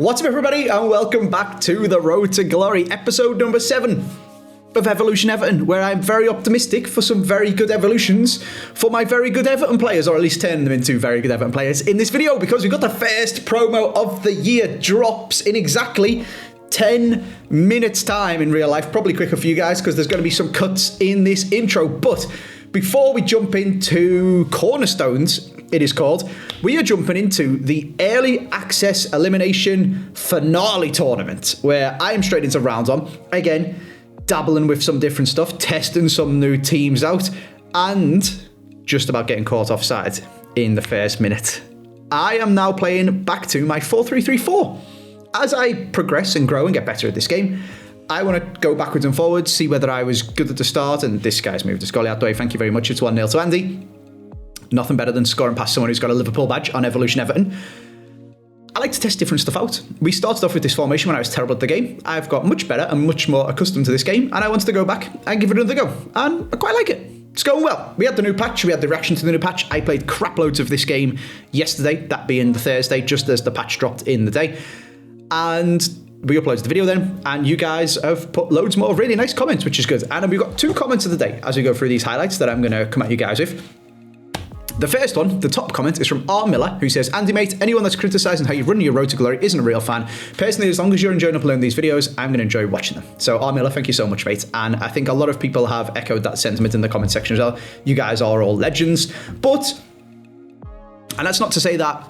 What's up, everybody, and welcome back to the Road to Glory, episode number 7 of Evolution Everton, where I'm very optimistic for some very good evolutions for my very good Everton players, or at least turn them into very good Everton players in this video, because we've got the first promo of the year drops in exactly 10 minutes time in real life. Probably quicker for you guys because there's going to be some cuts in this intro. But before we jump into Cornerstones, it is called, we are jumping into the early access elimination finale tournament, where I am straight into round one. Again, dabbling with some different stuff, testing some new teams out, and just about getting caught offside in the first minute. I am now playing back to my 4-3-3-4. As I progress and grow and get better at this game, I want to go backwards and forwards, see whether I was good at the start, and this guy's moved to Scully out the way. Thank you very much. It's 1-0 to Andy. Nothing better than scoring past someone who's got a Liverpool badge on Evolution Everton. I like to test different stuff out. We started off with this formation when I was terrible at the game. I've got much better and much more accustomed to this game, and I wanted to go back and give it another go. And I quite like it. It's going well. We had the new patch. We had the reaction to the new patch. I played crap loads of this game yesterday, that being the Thursday, just as the patch dropped in the day. And we uploaded the video then, and you guys have put loads more really nice comments, which is good. And we've got 2 comments of the day as we go through these highlights that I'm going to come at you guys with. The first one, the top comment, is from R. Miller, who says, Andy, mate, anyone that's criticising how you run your Road to Glory isn't a real fan. Personally, as long as you're enjoying uploading these videos, I'm going to enjoy watching them. So, R. Miller, thank you so much, mate. And I think a lot of people have echoed that sentiment in the comment section as well. You guys are all legends. But, and that's not to say that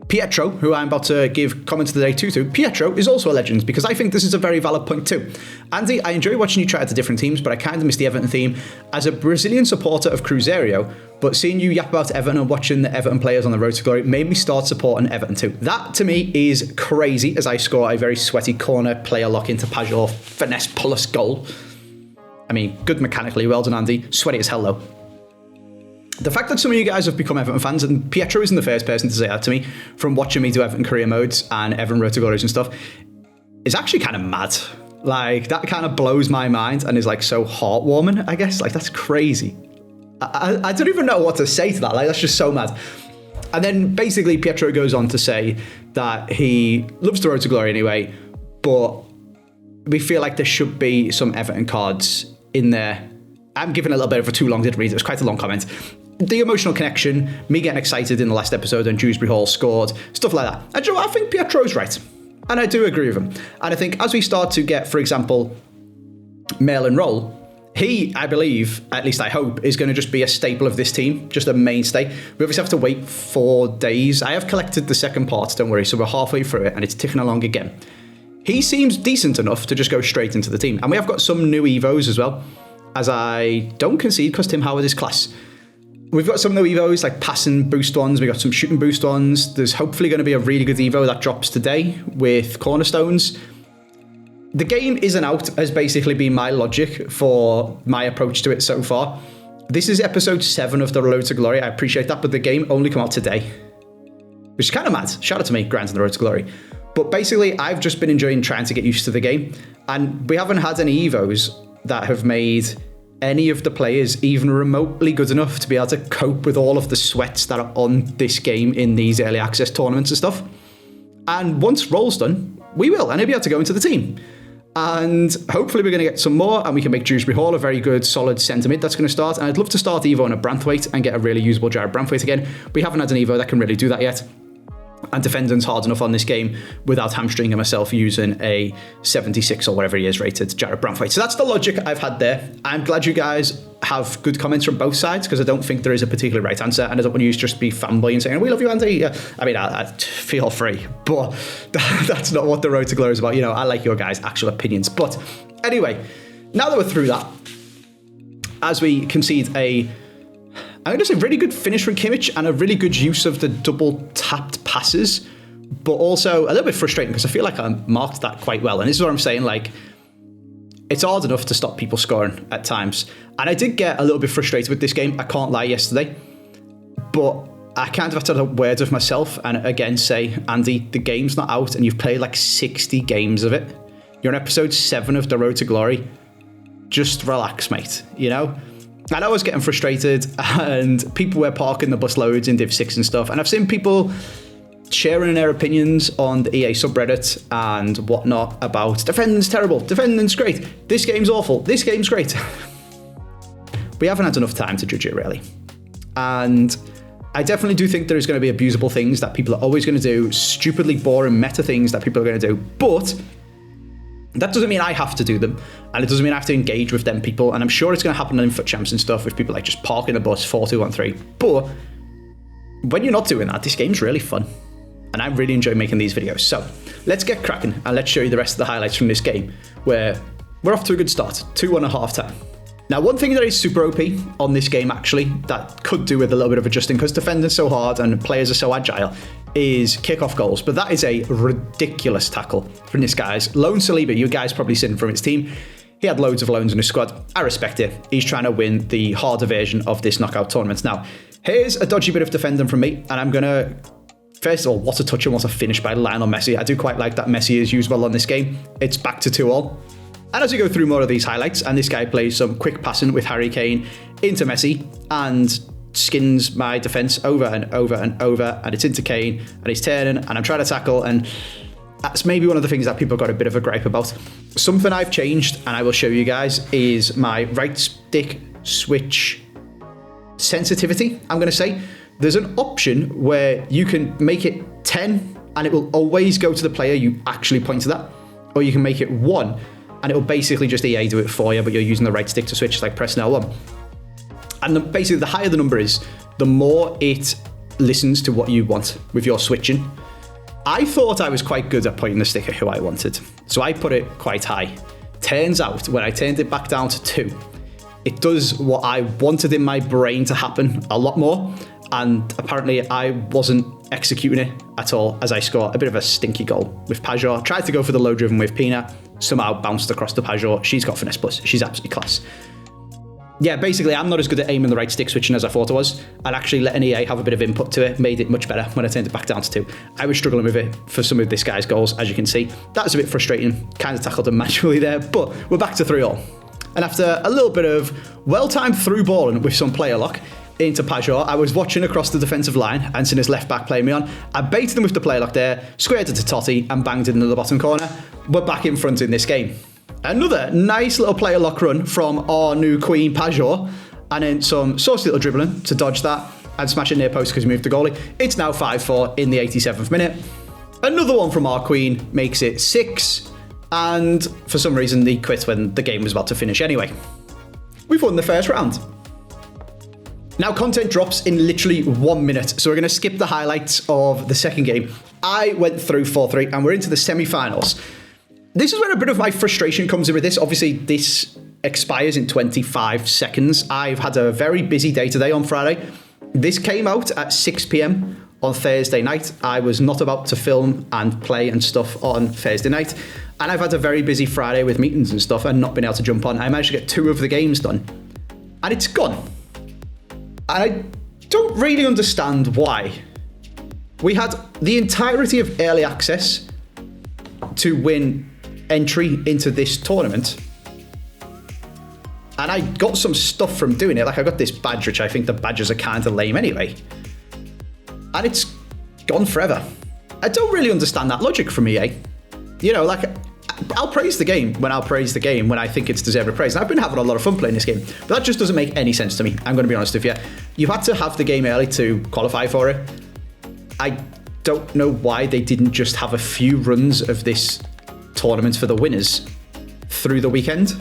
Pietro, who I'm about to give comments of the day to, Pietro is also a legend, because I think this is a very valid point too. Andy, I enjoy watching you try out the different teams, but I kind of miss the Everton theme. As a Brazilian supporter of Cruzeiro, but seeing you yap about Everton and watching the Everton players on the Road to Glory made me start supporting Everton too. That, to me, is crazy, as I score a very sweaty corner player lock into Pajor finesse plus goal. I mean, good mechanically, well done, Andy. Sweaty as hell, though. The fact that some of you guys have become Everton fans, and Pietro isn't the first person to say that to me, from watching me do Everton career modes and Everton Road to Glories and stuff, is actually kind of mad. Like, that kind of blows my mind and is like so heartwarming, I guess. Like, that's crazy. I don't even know what to say to that. Like, that's just so mad. And then basically Pietro goes on to say that he loves the Road to Glory anyway, but we feel like there should be some Everton cards in there. I'm giving a little bit of a too long, didn't read it. It was quite a long comment. The emotional connection, me getting excited in the last episode when Dewsbury Hall scored, stuff like that. And you know what? I think Pietro's right. And I do agree with him. And I think as we start to get, for example, mail and roll, he, I believe, at least I hope, is going to just be a staple of this team, just a mainstay. We obviously have to wait 4 days. I have collected the second part, don't worry, so we're halfway through it and it's ticking along again. He seems decent enough to just go straight into the team. And we have got some new EVOs as well, as I don't concede because Tim Howard is class. We've got some new EVOs, like passing boost ones. We've got some shooting boost ones. There's hopefully going to be a really good EVO that drops today with Cornerstones. The game isn't out has basically been my logic for my approach to it so far. This is episode 7 of the Road to Glory. I appreciate that, but the game only came out today, which is kind of mad. Shout out to me, granted the Road to Glory. But basically, I've just been enjoying trying to get used to the game, and we haven't had any EVOs that have made any of the players even remotely good enough to be able to cope with all of the sweats that are on this game in these early access tournaments and stuff. And once roll's done, we will, and he'll be able to go into the team. And hopefully we're going to get some more, and we can make Dewsbury Hall a very good, solid centre mid that's going to start. And I'd love to start EVO on a Branthwaite and get a really usable Jared Branthwaite again. We haven't had an EVO that can really do that yet. And defending's hard enough on this game without hamstringing myself using a 76 or whatever he is rated Jared Branthwaite. So that's the logic I've had there. I'm glad you guys have good comments from both sides, because I don't think there is a particular right answer, and I don't want you to just be fanboy and saying, we love you, Andy. I mean, I feel free, but that's not what the Road to Glory is about. You know, I like your guys' actual opinions. But anyway, now that we're through that, as we concede I'm going to say really good finish from Kimmich and a really good use of the double tapped passes, but also a little bit frustrating because I feel like I marked that quite well. And this is what I'm saying, like, it's hard enough to stop people scoring at times. And I did get a little bit frustrated with this game, I can't lie, yesterday. But I kind of have to have words with myself and again say, Andy, the game's not out and you've played like 60 games of it. You're on episode 7 of the Road to Glory. Just relax, mate, you know? And I was getting frustrated, and people were parking the bus loads in Div 6 and stuff. And I've seen people sharing their opinions on the EA subreddit and whatnot about defending's terrible, defending's great, this game's awful, this game's great. We haven't had enough time to judge it, really. And I definitely do think there's going to be abusable things that people are always going to do, stupidly boring meta things that people are going to do, but that doesn't mean I have to do them, and it doesn't mean I have to engage with them people, and I'm sure it's going to happen in FUT Champs and stuff with people like just parking the bus 4-2-1-3, but when you're not doing that, this game's really fun, and I really enjoy making these videos. So let's get cracking, and let's show you the rest of the highlights from this game, where we're off to a good start, 2-1 at half-time. Now, one thing that is super OP on this game, actually, that could do with a little bit of adjusting, because defending's so hard and players are so agile, is kick-off goals. But that is a ridiculous tackle from this guy's. Lone Saliba, you guys probably seen from his team. He had loads of loans in his squad. I respect it. He's trying to win the harder version of this knockout tournament. Now, here's a dodgy bit of defending from me, and I'm going to... First of all, what a touch and what a finish by Lionel Messi. I do quite like that Messi is used well on this game. It's back to 2-2. And as we go through more of these highlights, and this guy plays some quick passing with Harry Kane into Messi and skins my defence over and over and over, and it's into Kane, and he's turning, and I'm trying to tackle, and that's maybe one of the things that people got a bit of a gripe about. Something I've changed, and I will show you guys, is my right stick switch sensitivity, I'm going to say. There's an option where you can make it 10, and it will always go to the player you actually pointed at, or you can make it 1, and it'll basically just EA do it for you, but you're using the right stick to switch, like pressing L1. And basically, the higher the number is, the more it listens to what you want with your switching. I thought I was quite good at pointing the stick at who I wanted, so I put it quite high. Turns out, when I turned it back down to 2, it does what I wanted in my brain to happen a lot more, and apparently I wasn't executing it at all, as I score a bit of a stinky goal with Pajor. Tried to go for the low driven with Pina, somehow bounced across to Pajor. She's got finesse plus, she's absolutely class. Yeah, basically I'm not as good at aiming the right stick switching as I thought I was, and actually letting EA have a bit of input to it made it much better when I turned it back down to 2. I was struggling with it for some of this guy's goals, as you can see. That was a bit frustrating, kind of tackled him manually there, but we're back to 3-3. And after a little bit of well-timed through balling with some player lock into Pajor, I was watching across the defensive line and seen his left back playing me on. I baited him with the player lock there, squared it to Totti and banged it into the bottom corner. We're back in front in this game. Another nice little player lock run from our new queen Pajor, and then some saucy little dribbling to dodge that and smash it near post because we moved the goalie. It's now 5-4 in the 87th minute. Another one from our queen makes it 6, and for some reason he quit when the game was about to finish anyway. We've won the first round. Now, content drops in literally 1 minute, so we're going to skip the highlights of the second game. I went through 4-3, and we're into the semi-finals. This is where a bit of my frustration comes in with this. Obviously, this expires in 25 seconds. I've had a very busy day today on Friday. This came out at 6 p.m. on Thursday night. I was not about to film and play and stuff on Thursday night, and I've had a very busy Friday with meetings and stuff and not been able to jump on. I managed to get 2 of the games done, and it's gone. And I don't really understand why. We had the entirety of early access to win entry into this tournament. And I got some stuff from doing it. Like, I got this badge, which I think the badges are kind of lame anyway. And it's gone forever. I don't really understand that logic from EA. You know, like, I'll praise the game when I'll praise the game when I think it's deserved of praise. And I've been having a lot of fun playing this game, but that just doesn't make any sense to me. I'm going to be honest with you. You had to have the game early to qualify for it. I don't know why they didn't just have a few runs of this tournament for the winners through the weekend.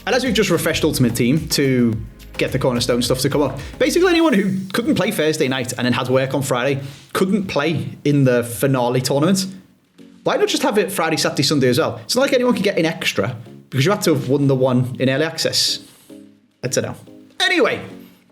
And as we've just refreshed Ultimate Team to get the Cornerstone stuff to come up, basically anyone who couldn't play Thursday night and then had work on Friday couldn't play in the finale tournament. Why not just have it Friday, Saturday, Sunday as well? It's not like anyone could get in extra because you had to have won the one in early access. I don't know. Anyway,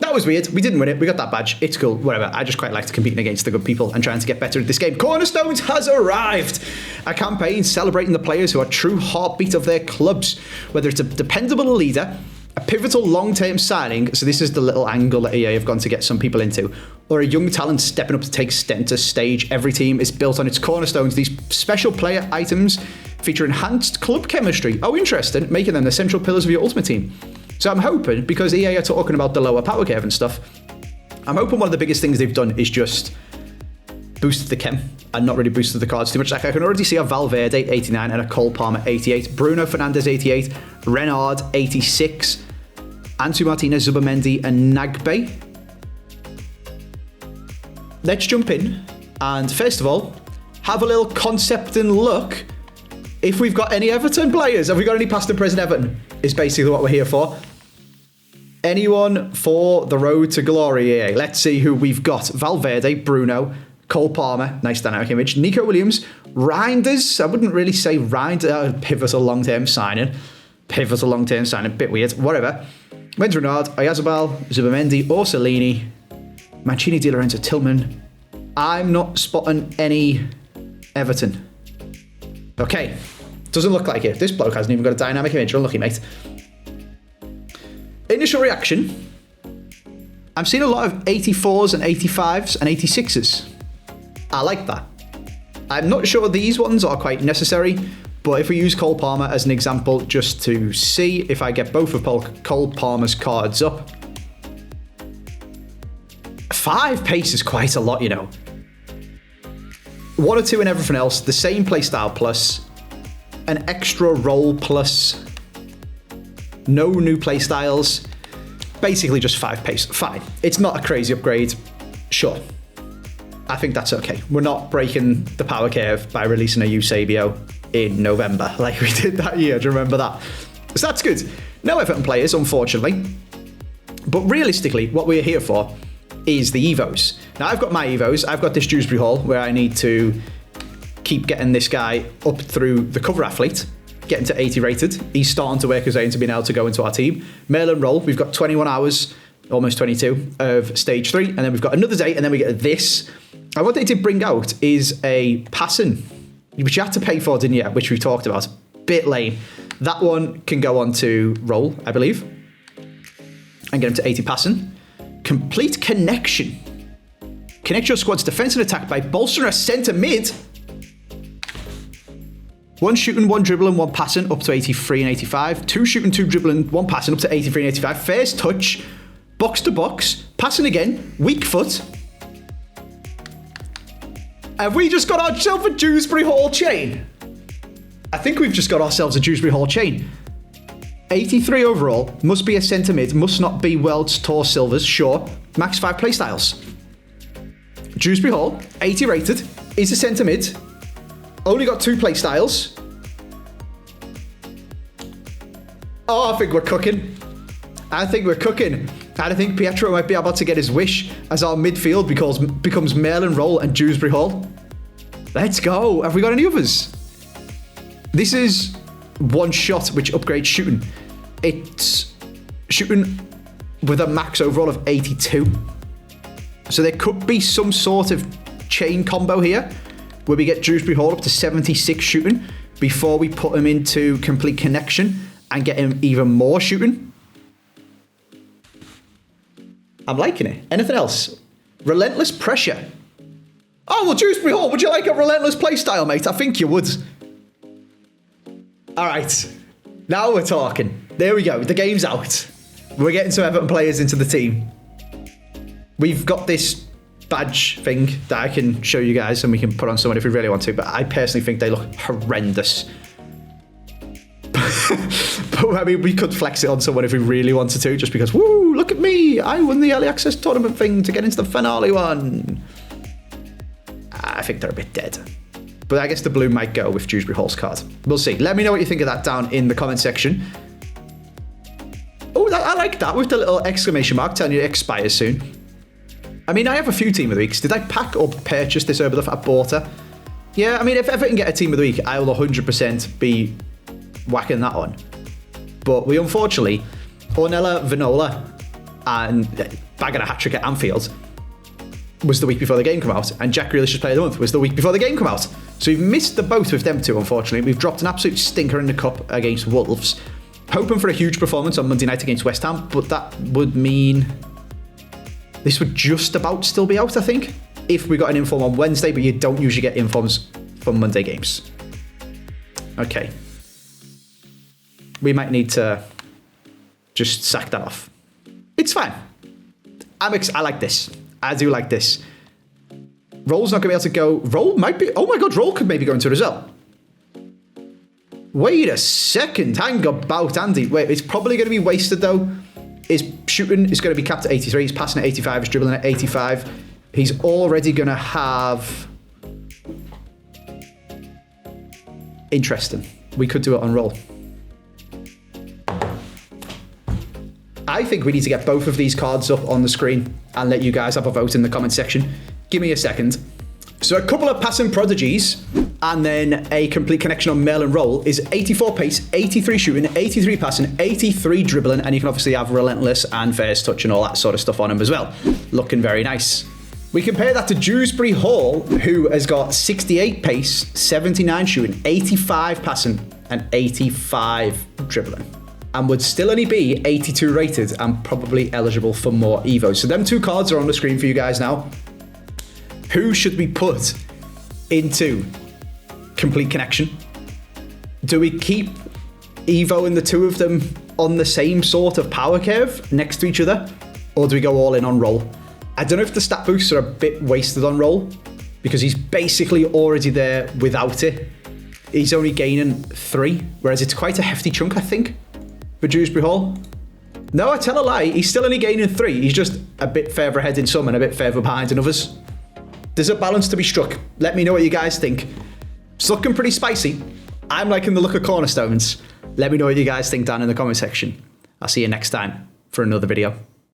that was weird. We didn't win it. We got that badge. It's cool. Whatever. I just quite liked competing against the good people and trying to get better at this game. Cornerstones has arrived. A campaign celebrating the players who are true heartbeat of their clubs. Whether it's a dependable leader, a pivotal long-term signing, so this is the little angle that EA have gone to get some people into, or a young talent stepping up to take center stage, every team is built on its cornerstones. These special player items feature enhanced club chemistry. Oh, interesting. Making them the central pillars of your Ultimate Team. So I'm hoping, because EA are talking about the lower power curve and stuff, I'm hoping one of the biggest things they've done is just boost the chem and not really boosted the cards too much. Like I can already see a Valverde 89 and a Cole Palmer 88, Bruno Fernandes 88, Renard 86, Ansu Martinez, Zubamendi, and Nagbe. Let's jump in and first of all have a little concept and look if we've got any Everton players. Have we got any past and present Everton? Is basically what we're here for. Anyone for the road to glory here? Let's see who we've got. Valverde, Bruno, Cole Palmer, nice dynamic image. Nico Williams, Reinders. I wouldn't really say Reinders. Pivotal long-term signing. Bit weird. Whatever. When's Renard, Oyazabal, Zubamendi, Orsolini, Mancini, Di Lorenzo, Tillman. I'm not spotting any Everton. Okay. Doesn't look like it. This bloke hasn't even got a dynamic image. Unlucky, mate. Initial reaction. I'm seeing a lot of 84s and 85s and 86s. I like that. I'm not sure these ones are quite necessary, but if we use Cole Palmer as an example, just to see if I get both of Cole Palmer's cards up. 5 pace is quite a lot, you know. 1 or 2 and everything else, the same playstyle plus, an extra roll plus, no new playstyles, basically just 5 pace. Fine. It's not a crazy upgrade. Sure. I think that's okay. We're not breaking the power curve by releasing a Eusebio in November like we did that year. Do you remember that? So that's good. No Everton players, unfortunately. But realistically, what we're here for is the EVOs. Now, I've got my EVOs. I've got this Dewsbury Hall where I need to keep getting this guy up through the cover athlete, getting to 80 rated. He's starting to work his way into being able to go into our team. Mail and roll. We've got 21 hours, almost 22, of stage 3. And then we've got another day, and then we get this. And what they did bring out is a passing, which you had to pay for, didn't you? Which we've talked about. Bit lame. That one can go on to roll, I believe, and get him to 80 passing. Complete connection. Connect your squad's defense and attack by bolstering a centre mid. 1 shooting, 1 dribbling, 1 passing up to 83 and 85. 2 shooting, 2 dribbling, 1 passing up to 83 and 85. First touch, box to box, passing again, weak foot. Have we just got ourselves a Dewsbury Hall chain? I think we've just got ourselves a Dewsbury Hall chain. 83 overall, must be a centre mid, must not be World's Tour Silvers, sure. Max 5 playstyles. Dewsbury Hall, 80 rated, is a centre mid. Only got 2 playstyles. Oh, I think we're cooking. I think Pietro might be able to get his wish as our midfield becomes Mail and Roll and Dewsbury Hall. Let's go. Have we got any others? This is one shot which upgrades shooting. It's shooting with a max overall of 82. So there could be some sort of chain combo here where we get Dewsbury Hall up to 76 shooting before we put him into complete connection and get him even more shooting. I'm liking it. Anything else? Relentless pressure. Oh, well, Dewsbury Hall, would you like a relentless playstyle, mate? I think you would. All right. Now we're talking. There we go. The game's out. We're getting some Everton players into the team. We've got this badge thing that I can show you guys and we can put on someone if we really want to, but I personally think they look horrendous. But I mean, we could flex it on someone if we really wanted to, just because, woo, look at me, I won the early access tournament thing to get into the finale one. I think they're a bit dead. But I guess the blue might go with Dewsbury Hall's card. We'll see. Let me know what you think of that down in the comment section. Oh, I like that with the little exclamation mark telling you it expires soon. I mean, I have a few Team of the Weeks. Did I pack or purchase this over the I bought her? Yeah, I mean, if Everton get a Team of the Week, I will 100% be whacking that on. But we unfortunately, Ornella Vinola and bagging a hat-trick at Anfield was the week before the game come out, and Jack Grealish's Player of the Month was the week before the game come out. So we've missed the boat with them two, unfortunately. We've dropped an absolute stinker in the cup against Wolves, hoping for a huge performance on Monday night against West Ham, but that would mean this would just about still be out, I think, if we got an inform on Wednesday, but you don't usually get informs from Monday games. Okay. We might need to just sack that off. It's fine. I like this. I do like this. Roll's not going to be able to go. Roll might be. Oh my god, Roll could maybe go into it as well. Wait a second. Hang about, Andy. Wait, it's probably going to be wasted though. His shooting is going to be capped at 83. He's passing at 85. He's dribbling at 85. He's already going to have... Interesting. We could do it on Roll. I think we need to get both of these cards up on the screen and let you guys have a vote in the comment section. Give me a second. So a couple of passing prodigies and then a complete connection on Mail and Roll is 84 pace, 83 shooting, 83 passing, 83 dribbling, and you can obviously have Relentless and First Touch and all that sort of stuff on him as well. Looking very nice. We compare that to Dewsbury Hall, who has got 68 pace, 79 shooting, 85 passing, and 85 dribbling, and would still only be 82 rated and probably eligible for more EVOs. So them two cards are on the screen for you guys now. Who should we put into complete connection? Do we keep EVO and the two of them on the same sort of power curve next to each other? Or do we go all in on Roll? I don't know if the stat boosts are a bit wasted on Roll because he's basically already there without it. He's only gaining 3, whereas it's quite a hefty chunk, I think, for Dewsbury Hall. No, I tell a lie. He's still only gaining 3. He's just a bit further ahead in some and a bit further behind in others. There's a balance to be struck. Let me know what you guys think. It's looking pretty spicy. I'm liking the look of Cornerstones. Let me know what you guys think down in the comment section. I'll see you next time for another video.